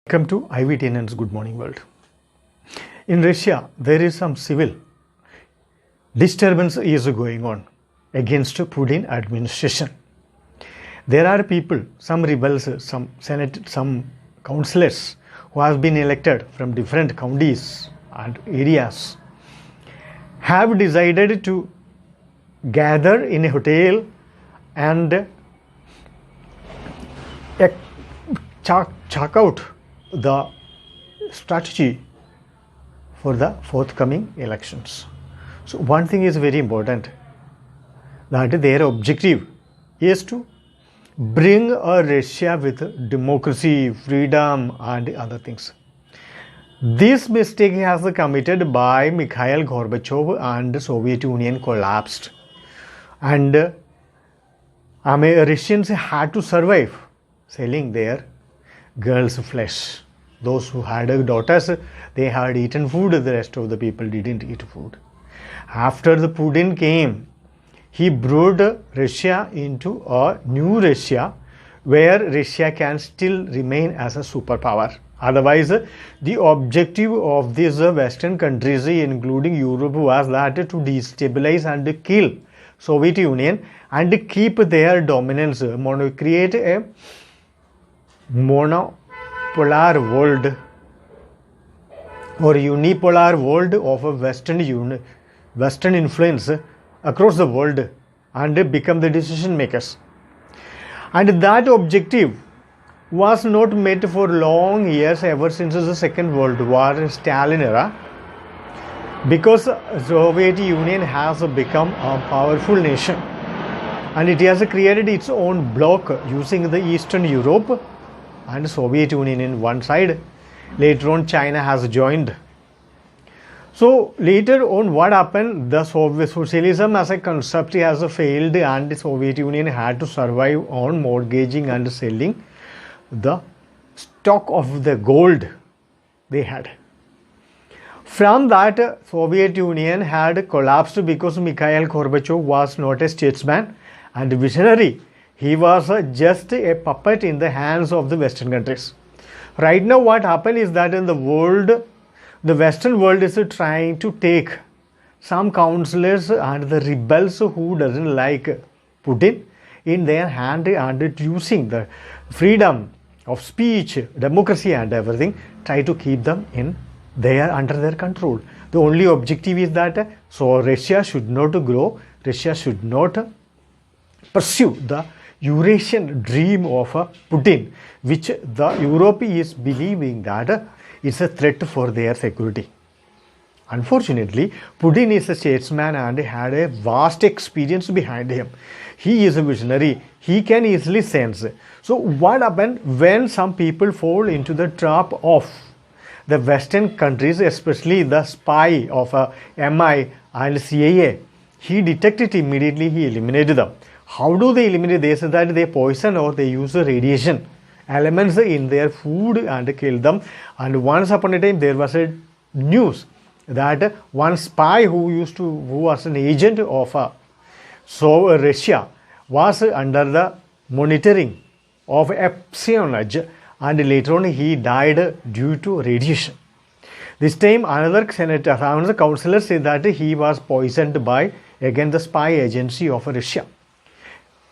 Welcome to IVTN's Good Morning World. In Russia, there is some civil disturbance is going on against Putin administration. There are people, some rebels, some senate, some councillors who have been elected from different counties and areas have decided to gather in a hotel and check out the strategy for the forthcoming elections. So one thing is very important, that their objective is to bring a Russia with democracy, freedom and other things. This mistake has committed by Mikhail Gorbachev and the Soviet Union collapsed, and Russians had to survive selling their girls' flesh. Those who had daughters, they had eaten food, the rest of the people didn't eat food. After the Putin came, he brought Russia into a new Russia where Russia can still remain as a superpower. Otherwise, the objective of these Western countries, including Europe, was that to destabilize and kill Soviet Union and keep their dominance, create a monopolar world or unipolar world of a Western influence across the world and become the decision makers. And that objective was not met for long years, ever since the Second World War in Stalin era, because Soviet Union has become a powerful nation and it has created its own bloc using the Eastern Europe and Soviet Union in one side. Later on, China has joined. So later on, what happened? The Soviet socialism as a concept has failed, and the Soviet Union had to survive on mortgaging and selling the stock of the gold they had. From that, Soviet Union had collapsed because Mikhail Gorbachev was not a statesman and visionary. He was just a puppet in the hands of the Western countries. Right now, what happened is that in the world, the Western world is trying to take some councillors and the rebels who doesn't like Putin in their hand and using the freedom of speech, democracy and everything, try to keep them under their control. The only objective is that so Russia should not grow, Russia should not pursue the Eurasian dream of Putin, which the Europe is believing that it's a threat for their security. Unfortunately, Putin is a statesman and had a vast experience behind him. He is a visionary. He can easily sense. So what happened when some people fall into the trap of the Western countries, especially the spy of MI and CIA? He detected immediately, he eliminated them. How do they eliminate? They say that they poison or they use radiation elements in their food and kill them. And once upon a time, there was a news that one spy who was an agent of Russia was under the monitoring of espionage, and later on he died due to radiation. This time another councillor said that he was poisoned by again the spy agency of Russia.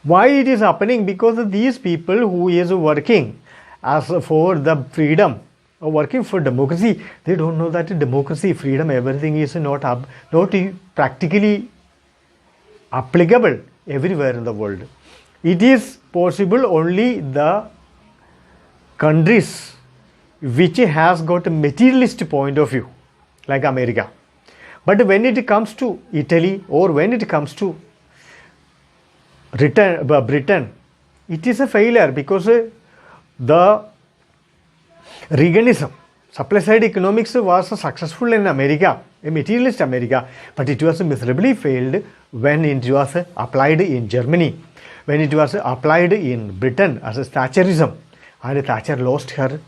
Why it is happening? Because these people who is working as for the freedom or working for democracy, they don't know that democracy, freedom, everything is not practically applicable everywhere in the world. It is possible only the countries which has got a materialist point of view, like America. But when it comes to Italy or when it comes to Britain, it is a failure because the Reaganism, supply side economics was successful in America, a materialist America, but it was miserably failed when it was applied in Germany, when it was applied in Britain as a Thatcherism, and Thatcher lost her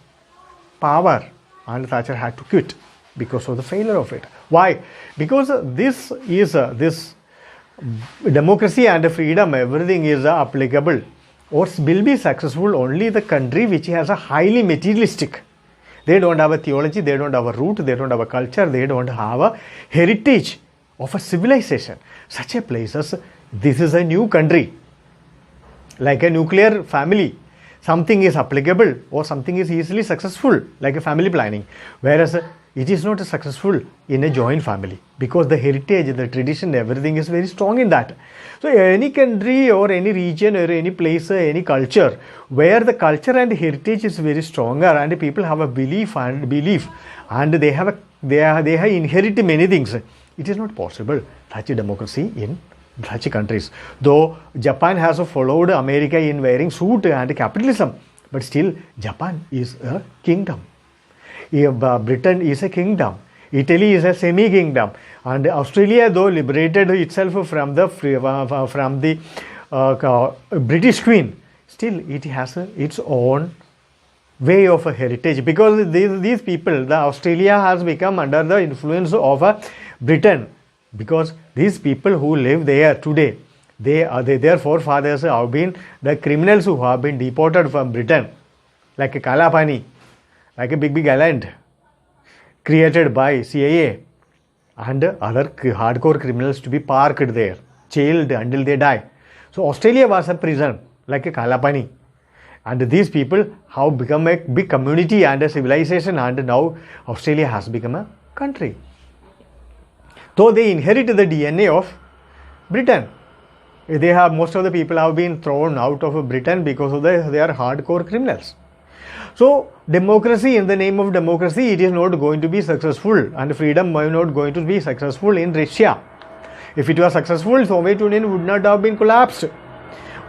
power and Thatcher had to quit because of the failure of it. Why? Because this democracy and freedom, everything is applicable or will be successful only the country which has a highly materialistic They don't have a theology, they don't have a root, they don't have a culture, they don't have a heritage of a civilization. Such a places, this is a new country, like a nuclear family. Something is applicable or something is easily successful, like a family planning. Whereas it is not successful in a joint family because the heritage, the tradition, everything is very strong in that. So any country or any region or any place, any culture where the culture and heritage is very stronger and people have a belief and they have inherit many things, it is not possible such a democracy in such countries. Though Japan has followed America in wearing suit and capitalism, but still Japan is a kingdom. Britain is a kingdom. Italy is a semi-kingdom, and Australia, though liberated itself from the British Queen, still it has its own way of a heritage, because these people, the Australia has become under the influence of Britain, because these people who live there today, their forefathers have been the criminals who have been deported from Britain, like a Kalapani, like a big island created by CIA and other hardcore criminals to be parked there, jailed until they die. So Australia was a prison like a Kalapani, and these people have become a big community and a civilization, and now Australia has become a country. Though they inherit the DNA of Britain, most of the people have been thrown out of Britain because of they are hardcore criminals. So democracy, in the name of democracy, it is not going to be successful, and freedom is not going to be successful in Russia. If it was successful, Soviet Union would not have been collapsed.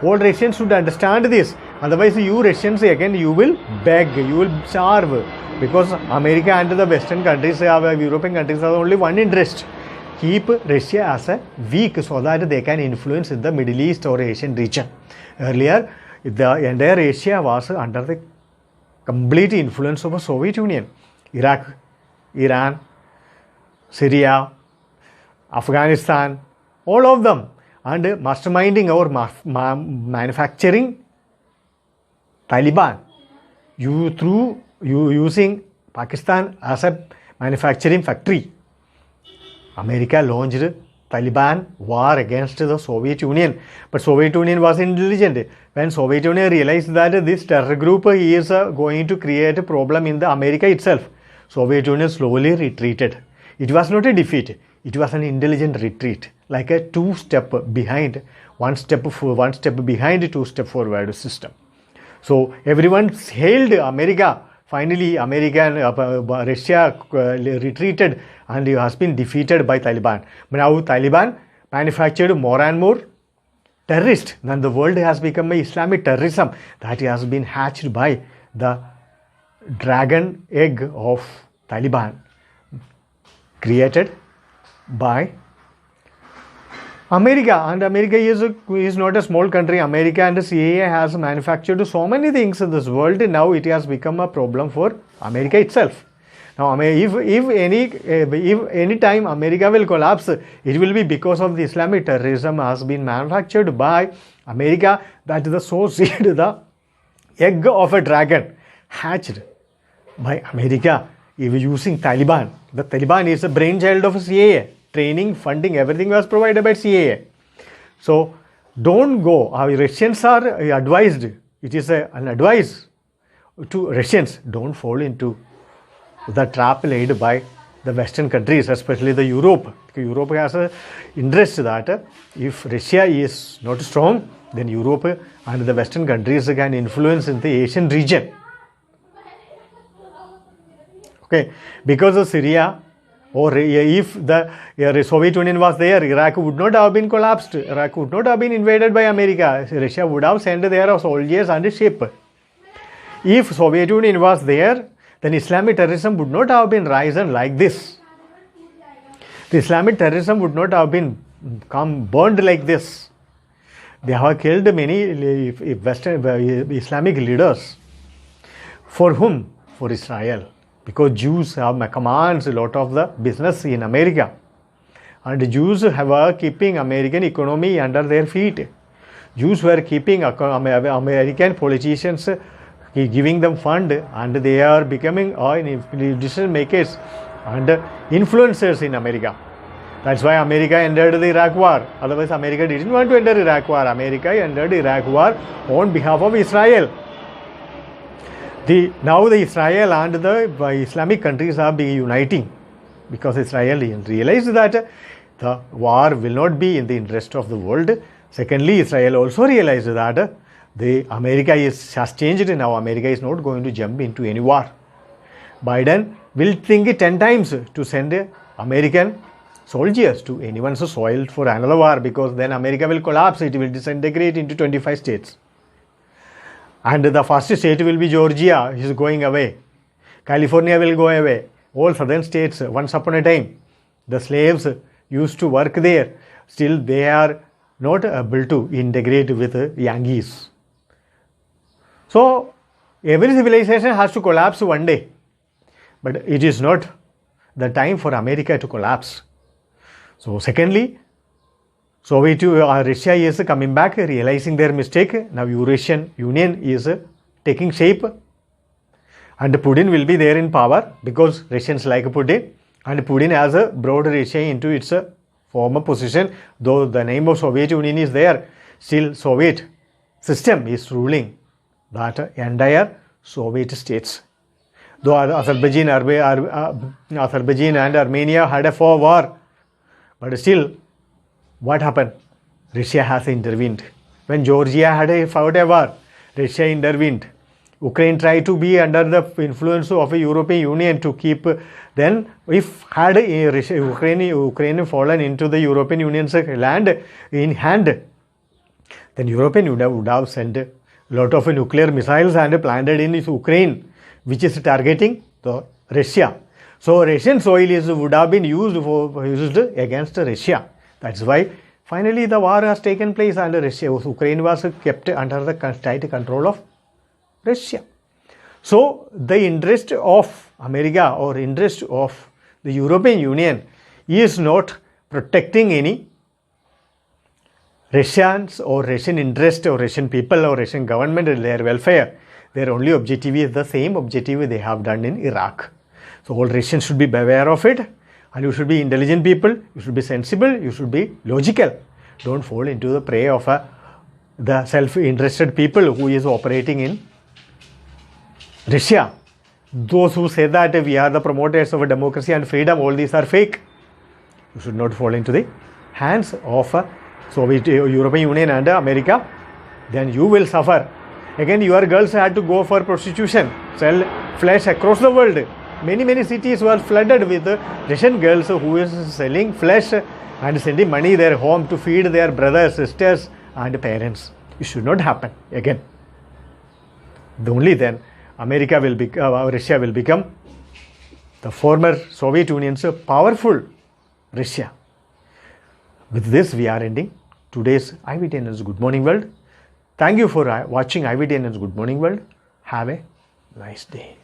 All Russians should understand this. Otherwise, you Russians again, you will beg, you will starve, because America and the Western countries, European countries have only one interest: keep Russia as a weak, so that they can influence in the Middle East or Asian region. Earlier, the entire Asia was under the complete influence of the Soviet Union. Iraq, Iran, Syria, Afghanistan, all of them, and masterminding or manufacturing Taliban. Using Pakistan as a manufacturing factory. America launched Taliban war against the Soviet Union, but Soviet Union was intelligent. When Soviet Union realized that this terror group is going to create a problem in the America itself, Soviet Union slowly retreated. It was not a defeat, it was an intelligent retreat, like a two-step behind, one step behind, two-step forward system. So everyone hailed America. Finally, Russia retreated and has been defeated by Taliban. But now Taliban manufactured more and more terrorists. Then the world has become an Islamic terrorism that has been hatched by the dragon egg of Taliban, created by America. And America is not a small country. America and the CIA has manufactured so many things in this world. Now it has become a problem for America itself. Now, if any time America will collapse, it will be because of the Islamic terrorism has been manufactured by America. That is the source seed, the egg of a dragon hatched by America using Taliban. The Taliban is a brainchild of CIA. Training, funding, everything was provided by CIA. So don't go. Our Russians are advised. It is an advice to Russians. Don't fall into the trap laid by the Western countries, especially the Europe. Europe has an interest that if Russia is not strong, then Europe and the Western countries can influence in the Asian region. Okay, because of Syria, or if the Soviet Union was there, Iraq would not have been collapsed. Iraq would not have been invaded by America. Russia would have sent their soldiers and a ship. If Soviet Union was there, then Islamic terrorism would not have been risen like this. The Islamic terrorism would not have been burned like this. They have killed many Western Islamic leaders. For whom? For Israel. Because Jews have commands a lot of the business in America, and Jews were keeping American economy under their feet. Jews were keeping American politicians giving them fund, and they are becoming decision makers and influencers in America. That's why America entered the Iraq War. Otherwise, America didn't want to enter Iraq War. America entered Iraq War on behalf of Israel. Now the Israel and the Islamic countries are uniting, because Israel realized that the war will not be in the interest of the world. Secondly, Israel also realized that America has changed. Now America is not going to jump into any war. Biden will think 10 times to send American soldiers to anyone's soil for another war, because then America will collapse. It will disintegrate into 25 states. And the first state will be Georgia, is going away. California will go away. All southern states, once upon a time, the slaves used to work there. Still, they are not able to integrate with Yankees. So, every civilization has to collapse one day. But it is not the time for America to collapse. So, secondly, Russia is coming back, realizing their mistake. Now Eurasian Union is taking shape, and Putin will be there in power, because Russians like Putin, and Putin has brought Russia into its former position. Though the name of Soviet Union is there, still Soviet system is ruling that entire Soviet states. Though Azerbaijan and Armenia had a war, but still, what happened? Russia has intervened. When Georgia had fought a war, Russia intervened. Ukraine tried to be under the influence of a European Union to keep. Then, if had Ukraine fallen into the European Union's land in hand, then European Union would have sent a lot of nuclear missiles and planted in Ukraine, which is targeting the Russia. So Russian soil would have been used against Russia. That's why finally the war has taken place, and Ukraine was kept under the tight control of Russia. So the interest of America or interest of the European Union is not protecting any Russians or Russian interest or Russian people or Russian government and their welfare. Their only objective is the same objective they have done in Iraq. So all Russians should be aware of it. And you should be intelligent people, you should be sensible, you should be logical. Don't fall into the prey of the self-interested people who is operating in Russia. Those who say that we are the promoters of democracy and freedom, all these are fake. You should not fall into the hands of Soviet European Union and America. Then you will suffer. Again, your girls had to go for prostitution, sell flesh across the world. Many cities were flooded with Russian girls who is selling flesh and sending money their home to feed their brothers, sisters and parents. It should not happen again. Only then Russia will become the former Soviet Union's powerful Russia. With this, we are ending today's IVTN's Good Morning World. Thank you for watching IVTN's Good Morning World. Have a nice day.